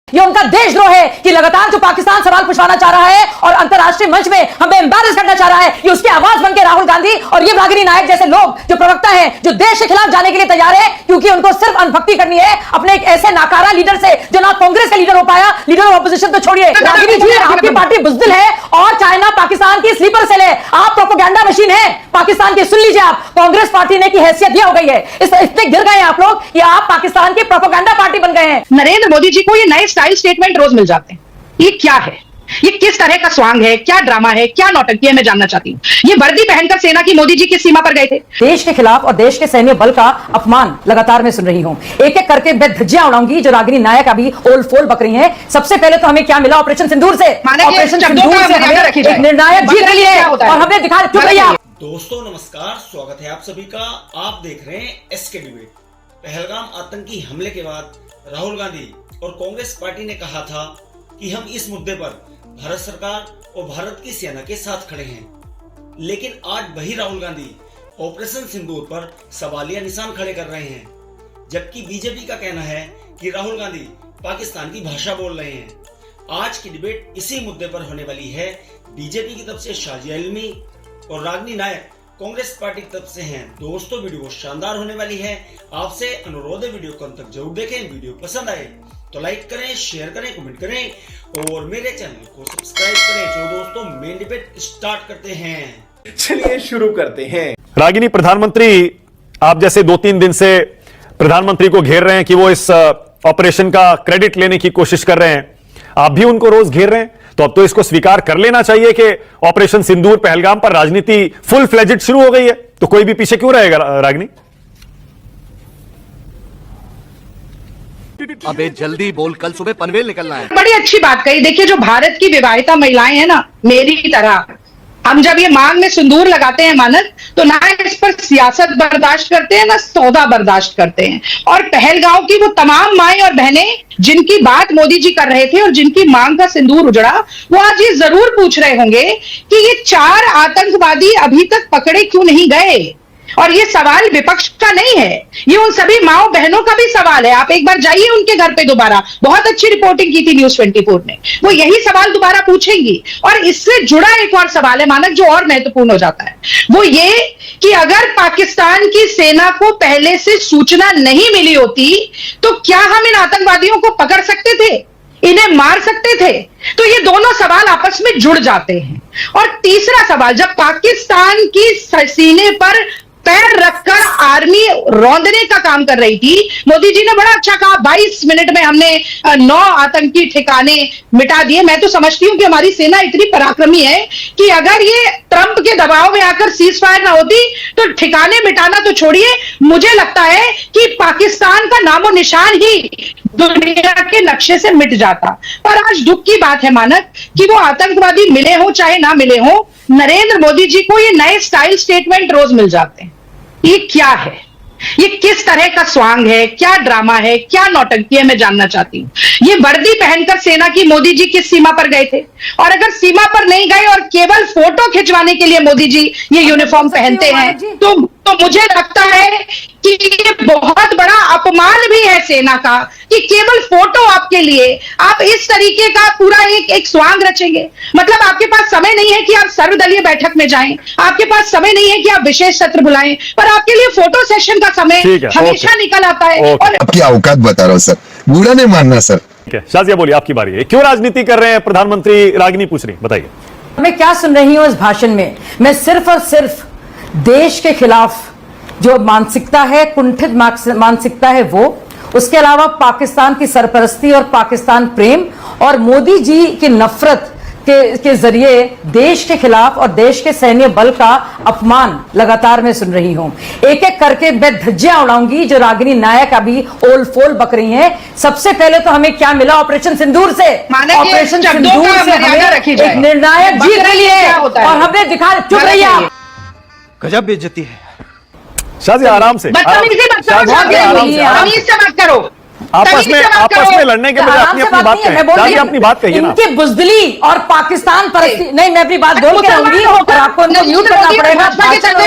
ये उनका देशद्रोह है कि लगातार जो पाकिस्तान सवाल पूछवाना चाह रहा है और अंतर्राष्ट्रीय मंच में हमें एम्बैरेस करना चाह रहा है, ये उसकी आवाज बनकर राहुल गांधी और ये रागिनी नायक जैसे लोग जो प्रवक्ता हैं, जो देश के खिलाफ जाने के लिए तैयार है, क्योंकि उनको सिर्फ अनभक्ति करनी है अपने एक ऐसे नाकारा लीडर से जो ना कांग्रेस का लीडर हो पाया, लीडर ऑफ ऑपोजिशन तो छोड़िए। रागिनी जी, आपकी पार्टी बुज़दिल है और चाइना पाकिस्तान की स्लीपर सेल है, आप प्रोपेगेंडा मशीन है पाकिस्तान की। सुन लीजिए, आप कांग्रेस पार्टी ने की हैसियत यह हो गई है, इतने गिर गए आप लोग कि आप पाकिस्तान की प्रोपेगेंडा पार्टी बन गए हैं। नरेंद्र मोदी जी को ये नए स्टाइल स्टेटमेंट रोज मिल जाते हैं। ये क्या है? ये किस तरह का स्वांग है? क्या ड्रामा है? क्या नौटंकी है? मैं जानना चाहती हूँ। ये वर्दी पहनकर सेना की मोदी जी किस सीमा पर गए थे? देश के खिलाफ और देश के सैन्य बल का अपमान लगातार मैं सुन रही हूँ। एक एक करके मैं धज्जियां उड़ाऊंगी जो रागिनी नायक अभी ओल फोल बक रही हैं। सबसे पहले तो हमें क्या मिला ऑपरेशन सिंदूर से? ऑपरेशन सिंदूर से हमें एक निर्णायक जीत मिली है और हमने दिखा। चुप रहिए आप। दोस्तों नमस्कार, स्वागत है आप सभी का। आप देख रहे हैं एसके डिबेट। पहलगाम आतंकी हमले के बाद राहुल गांधी और कांग्रेस पार्टी ने कहा था कि हम इस मुद्दे पर भारत सरकार और भारत की सेना के साथ खड़े हैं, लेकिन आज वही राहुल गांधी ऑपरेशन सिंदूर पर सवालिया निशान खड़े कर रहे हैं, जबकि बीजेपी का कहना है कि राहुल गांधी पाकिस्तान की भाषा बोल रहे हैं। आज की डिबेट इसी मुद्दे पर होने वाली है। बीजेपी की तरफ से शाजिया इल्मी और रागिनी नायक कांग्रेस पार्टी की तरफ से हैं। दोस्तों वीडियो शानदार होने वाली है। आपसे अनुरोध है वीडियो को अंत तक जरूर देखें। वीडियो पसंद आए तो लाइक करें, शेयर करें, कमेंट करें और मेरे चैनल को सब्सक्राइब करें। तो दोस्तों मेन डिबेट स्टार्ट करते हैं। चलिए शुरू करते हैं। रागिनी, प्रधानमंत्री आप जैसे 2-3 दिन से प्रधानमंत्री को घेर रहे हैं कि वो इस ऑपरेशन का क्रेडिट लेने की कोशिश कर रहे हैं, आप भी उनको रोज घेर रहे हैं, तो अब तो इसको स्वीकार कर लेना चाहिए कि ऑपरेशन सिंदूर पहलगाम पर राजनीति फुल फ्लेजेड शुरू हो गई है। तो कोई भी पीछे क्यों रहेगा? रागिनी, अबे जल्दी बोल, कल सुबह पनवेल निकलना है। बड़ी अच्छी बात कही। देखिए, जो भारत की विवाहिता महिलाएं हैं ना, मेरी तरह, हम जब ये मांग में सिंदूर लगाते हैं मानक, तो ना इस पर सियासत बर्दाश्त करते हैं ना सौदा बर्दाश्त करते हैं। और पहलगांव की वो तमाम माएं और बहनें जिनकी बात मोदी जी कर रहे थे और जिनकी मांग का सिंदूर उजड़ा, वो आज ये जरूर पूछ रहे होंगे कि ये 4 आतंकवादी अभी तक पकड़े क्यों नहीं गए। और ये सवाल विपक्ष का नहीं है, ये उन सभी माओ बहनों का भी सवाल है। आप एक बार जाइए उनके घर पे दोबारा, बहुत अच्छी रिपोर्टिंग की थी न्यूज़ 24 ने, वो यही सवाल दोबारा पूछेंगी। और इससे जुड़ा एक और सवाल है मानक, जो और महत्वपूर्ण हो जाता है, वो ये कि अगर पाकिस्तान की सेना को पहले से सूचना नहीं मिली होती तो क्या हम इन आतंकवादियों को पकड़ सकते थे, इन्हें मार सकते थे? तो ये दोनों सवाल आपस में जुड़ जाते हैं। और तीसरा सवाल, जब पाकिस्तान की सीने पर पैर रखकर आर्मी रौंदने का काम कर रही थी, मोदी जी ने बड़ा अच्छा कहा, 22 मिनट में हमने 9 आतंकी ठिकाने मिटा दिए। मैं तो समझती हूं कि हमारी सेना इतनी पराक्रमी है कि अगर ये ट्रंप के दबाव में आकर सीज फायर ना होती तो ठिकाने मिटाना तो छोड़िए, मुझे लगता है कि पाकिस्तान का नामो निशान ही दुनिया के नक्शे से मिट जाता। पर आज दुख की बात है मानक कि वो आतंकवादी मिले हो चाहे ना मिले हो, नरेंद्र मोदी जी को ये नए स्टाइल स्टेटमेंट रोज मिल जाते हैं। ये क्या है? ये किस तरह का स्वांग है? क्या ड्रामा है? क्या नौटंकी है? मैं जानना चाहती हूँ। ये वर्दी पहनकर सेना की मोदी जी किस सीमा पर गए थे? और अगर सीमा पर नहीं गए और केवल फोटो खिंचवाने के लिए मोदी जी ये यूनिफॉर्म पहनते हैं, तो मुझे लगता है कि ये बहुत बड़ा अपमान भी है सेना का कि केवल फोटो आपके लिए आप इस तरीके का पूरा एक स्वांग रचेंगे। मतलब आपके पास समय नहीं है कि आप सर्वदलीय बैठक में जाएं, आपके पास समय नहीं है कि आप विशेष सत्र बुलाएं, पर आपके लिए फोटो सेशन का समय हमेशा निकल आता है। और आपकी औकात बता रहा हूं सर, बुरा नहीं मानना सर। शाजिया बोलिए, आपकी बारी है। क्यों राजनीति कर रहे हैं प्रधानमंत्री? रागिनी पूछ रही, बताइए। मैं क्या सुन रही हूं इस भाषण में? मैं सिर्फ और सिर्फ देश के खिलाफ जो मानसिकता है, कुंठित मानसिकता है, वो, उसके अलावा पाकिस्तान की सरपरस्ती और पाकिस्तान प्रेम और मोदी जी की नफरत के जरिए देश के खिलाफ और देश के सैन्य बल का अपमान लगातार मैं सुन रही हूं। एक एक करके मैं धज्जियां उड़ाऊंगी जो रागिनी नायक अभी ओल फोल बक रही हैं। सबसे पहले तो हमें क्या मिला ऑपरेशन सिंदूर से? ऑपरेशन सिंदूर से हमें एक निर्णायक जीत मिली है और हमने दिखा। चुप रहिए आप। गजब बेइज्जती है। शाजिया आराम से, आपस में लड़ने के बजाय अपनी बात कहें। अपनी बात कहिए ना। इनकी बुज़दिली और पाकिस्तान परस्ती। नहीं, मैं अपनी बात बोल के रहूंगी और आपको म्यूट करना पड़ेगा।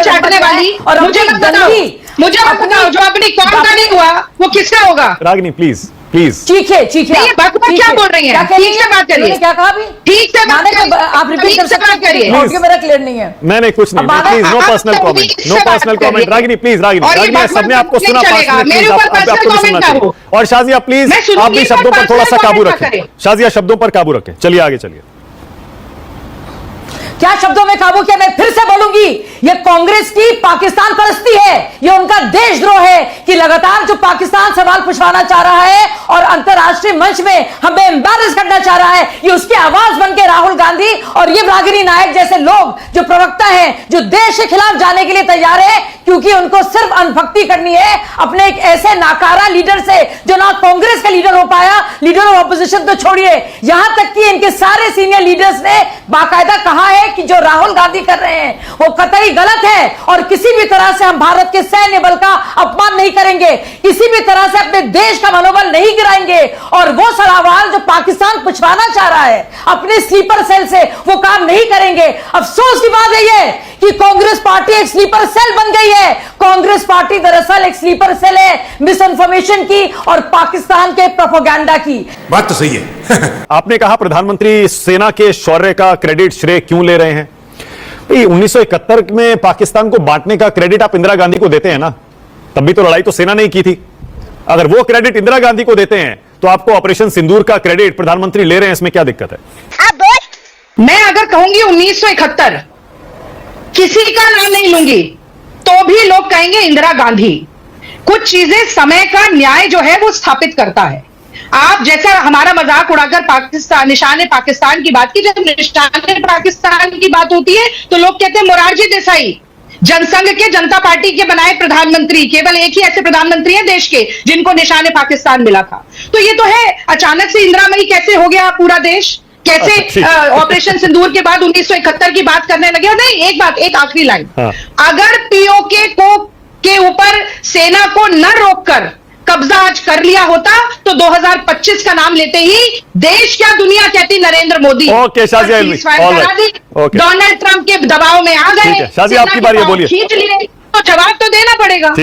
चाटने वाली, और मुझे बताओ जो अपनी कौम का नहीं हुआ वो किसका होगा? रागिनी प्लीज। प्लीज। चीखे चीखे नहीं, ये बकवास क्या बोल रही हैं? ठीक से बात करिए। क्या कहा अभी? ठीक से बात करिए। आप रिपीट कर सकते हैं? करिए। ऑडियो मेरा क्लियर नहीं है। नहीं कुछ नहीं, please no personal comment, no personal comment. Ragini please, Ragini सबने आपको सुना, मेरे ऊपर पर्सनल आपको कमेंट सुनना ना चाहिए। हो। और शाजिया प्लीज आप भी शब्दों पर थोड़ा सा काबू रखें, शाजिया शब्दों पर काबू रखें। चलिए आगे चलिए। क्या शब्दों में काबू किया? मैं फिर से बोलूंगी, ये कांग्रेस की पाकिस्तान परस्ती है, ये उनका देशद्रोह है कि लगातार जो पाकिस्तान सवाल पूछवाना चाह रहा है और अंतरराष्ट्रीय मंच में हमें एम्बैरेस करना चाह रहा है, ये उसकी आवाज बन के राहुल गांधी और ये रागिनी नायक जैसे लोग जो प्रवक्ता हैं, जो देश के खिलाफ जाने के लिए तैयार है, क्योंकि उनको सिर्फ अनभक्ति करनी है अपने एक ऐसे नाकारा लीडर से जो ना कांग्रेस का लीडर हो पाया, लीडर ऑफ ऑपोजिशन तो छोड़िए, यहां तक कि इनके सारे सीनियर लीडर्स ने बाकायदा कहा है कि जो राहुल गांधी कर रहे हैं वो कतई गलत है और किसी भी तरह से हम भारत के सैन्य बल का अपमान नहीं करेंगे, किसी भी तरह से अपने देश का मनोबल नहीं गिराएंगे और वो सवाल जो पाकिस्तान पूछवाना चाह रहा है अपने स्लीपर सेल से वो काम नहीं करेंगे। अफसोस की बात है ये कि कांग्रेस पार्टी एक स्लीपर सेल बन गई है। कांग्रेस पार्टी दरअसल एक स्लीपर सेल है मिस इन्फॉर्मेशन की और पाकिस्तान के प्रोपेगेंडा की। बात तो सही है। आपने कहा प्रधानमंत्री सेना के शौर्य का क्रेडिट श्रेय क्यों ले रहे हैं? 1971 में पाकिस्तान को बांटने का क्रेडिट आप इंदिरा गांधी को देते हैं ना, तब भी तो लड़ाई तो सेना ने ही की थी। अगर वो क्रेडिट इंदिरा गांधी को देते हैं तो आपको ऑपरेशन सिंदूर का क्रेडिट प्रधानमंत्री ले रहे हैं, इसमें क्या दिक्कत है? मैं अगर कहूंगी 1971 किसी का नाम नहीं लूंगी तो भी लोग कहेंगे इंदिरा गांधी। कुछ चीजें समय का न्याय जो है वो स्थापित करता है। आप जैसा हमारा मजाक उड़ाकर पाकिस्तान निशान पाकिस्तान की बात की, जब निशान पाकिस्तान की बात होती है तो लोग कहते हैं मोरारजी देसाई जनसंघ के जनता पार्टी के बनाए प्रधानमंत्री, केवल एक ही ऐसे प्रधानमंत्री हैं देश के जिनको निशान पाकिस्तान मिला था। तो ये तो है, अचानक से इंदिरामयी कैसे हो गया पूरा देश, कैसे ऑपरेशन सिंदूर के बाद 1971 की बात करने लगे। और नहीं, एक बात, एक आखिरी लाइन, अगर पीओके के ऊपर सेना को न रोककर कब्जा आज कर लिया होता तो 2025 का नाम लेते ही देश क्या दुनिया कहती नरेंद्र मोदी। ओके शाजिया इल्मी, ओके, डोनाल्ड ट्रंप के दबाव में आ गए, शाजिया आपकी बारी है, बोलिए। खींच लिए तो जवाब तो देना पड़ेगा।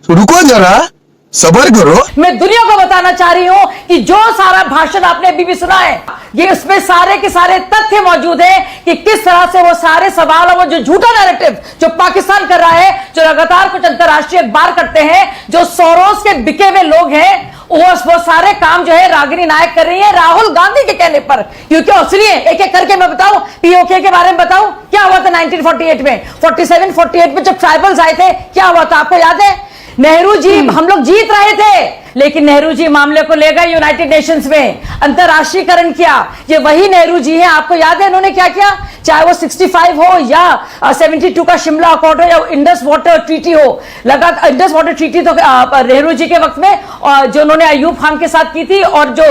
रुको जरा, सबर करो। मैं दुनिया को बताना चाह रही हूं कि जो सारा भाषण आपने अभी भी सुना है, ये उसमें सारे के सारे तथ्य मौजूद हैं कि किस तरह से वो सारे सवाल और वो जो झूठा नैरेटिव जो पाकिस्तान कर रहा है, जो लगातार कुछ अंतरराष्ट्रीय अखबार करते हैं, जो सोरोस के बिके हुए लोग हैं, वो सारे काम जो है रागिनी नायक कर रही है राहुल गांधी के कहने पर। क्योंकि सुनिए, एक एक करके मैं बताऊं, पीओके के बारे में बताऊं क्या हुआ था 1948 में, 47-48 में जब ट्राइबल्स आए थे, क्या हुआ था आपको याद है? नेहरू जी, हम लोग जीत रहे थे लेकिन नेहरू जी मामले को ले गए यूनाइटेड नेशंस में, अंतरराष्ट्रीयकरण किया। ये वही नेहरू जी हैं, आपको याद है इन्होंने क्या किया? चाहे वो 65 हो या 72 का शिमला अकॉर्ड हो या इंडस वाटर ट्रीटी हो, लगातार इंडस वाटर ट्रीटी तो नेहरू जी के वक्त में जो उन्होंने अयूब खान के साथ की थी और जो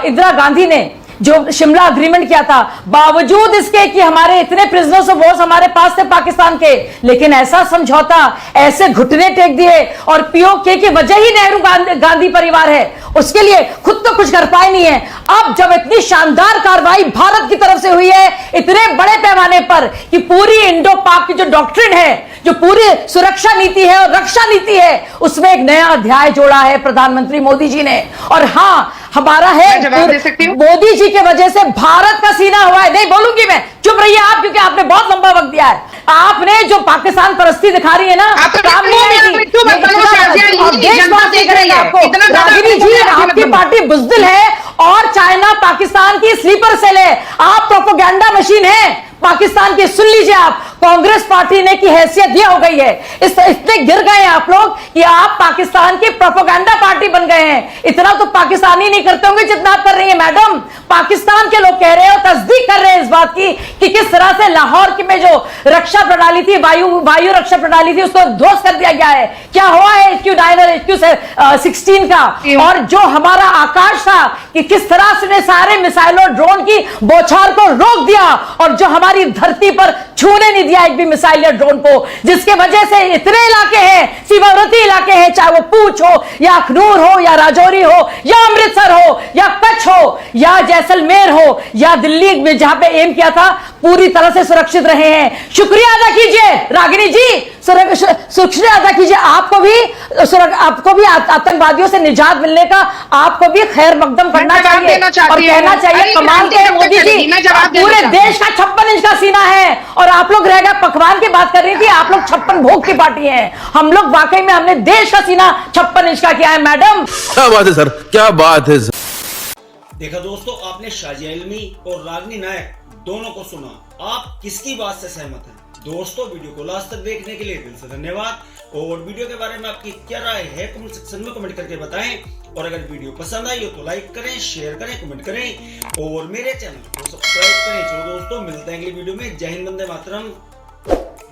इंदिरा गांधी ने जो शिमला अग्रीमेंट किया था, बावजूद इसके कि हमारे इतने प्रिजनर्स ऑफ वॉर हमारे पास थे पाकिस्तान के, लेकिन ऐसा समझौता, ऐसे घुटने टेक दिए और पीओके की वजह ही नेहरू गांधी परिवार है, उसके लिए खुद तो कुछ कर पाए नहीं है। अब जब इतनी शानदार कार्रवाई भारत की तरफ से हुई है इतने बड़े पैमाने पर कि पूरी इंडो पाक की जो डॉक्ट्रिन है, जो पूरी सुरक्षा नीति है और रक्षा नीति है, उसमें एक नया अध्याय जोड़ा है प्रधानमंत्री मोदी जी ने। और हाँ, हमारा है मोदी जी के वजह से भारत का सीना हुआ है। नहीं बोलूंगी मैं, चुप रहिए आप, क्योंकि आपने बहुत लंबा वक्त दिया है। आपने जो पाकिस्तान परस्ती दिखा रही है ना, काम नहीं आएगी। रागिनी जी, आपकी पार्टी बुज़दिल है और चाइना पाकिस्तान की स्लीपर सेल है, आप प्रोपेगेंडा मशीन है पाकिस्तान की। सुन लीजिए, आप कांग्रेस पार्टी ने की हैसियत यह हो गई है, इतने गिर गए हैं आप लोग कि आप पाकिस्तान की प्रोपेगेंडा पार्टी बन गए हैं। इतना तो पाकिस्तानी नहीं करते होंगे जितना आप कर रही है मैडम। पाकिस्तान के लोग कह रहे हैं और तस्दीक कर रहे हैं इस बात की कि किस तरह से लाहौर की में जो रक्षा प्रणाली थी, वायु रक्षा प्रणाली थी, उसको ध्वस्त कर दिया गया है। क्या हुआ है HQ-9 और HQ-16 का, और जो हमारा आकाश था कि किस तरह से सारे मिसाइलों ड्रोन की बौछार को रोक दिया और जो हमारी धरती पर छूने नहीं दिया एक भी मिसाइल या ड्रोन को, जिसके वजह से इतने इलाके हैं, सीमावर्ती इलाके हैं, चाहे वो पूंछ हो या अखनूर हो या राजौरी हो या अमृतसर हो या कच्छ हो या जैसलमेर हो या दिल्ली में जहां पे एम किया था, पूरी तरह से सुरक्षित रहे हैं। शुक्रिया अदा कीजिए रागिनी जी, शुक्रिया अदा कीजिए। आपको भी आतंकवादियों से निजात मिलने का आपको भी खैर मकदम करना चाहिए और कहना चाहिए कमाल के मोदी जी, पूरे देश का 56 इंच का सीना है और आप लोग रह गए पकवान की बात कर रही थी, आप लोग 56 भोग की पार्टी है। हम लोग वाकई में हमने देश का सीना 56 इंच का किया है। मैडम क्या बात है सर, क्या बात है सर। देखा दोस्तों, आपने शाजिया इल्मी और रागिनी नायक दोनों को सुना। आप किसकी बात से सहमत हैं? दोस्तों, वीडियो को लास्ट तक देखने के लिए दिल से धन्यवाद। और वीडियो के बारे में आपकी क्या राय है कमेंट सेक्शन में कमेंट करके बताएं। और अगर वीडियो पसंद आई हो तो लाइक करें, शेयर करें, कमेंट करें और मेरे चैनल को सब्सक्राइब करें। चलो दोस्तों, मिलते हैं अगली वीडियो में। जय हिंद, वंदे मातरम,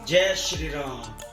जय श्री राम।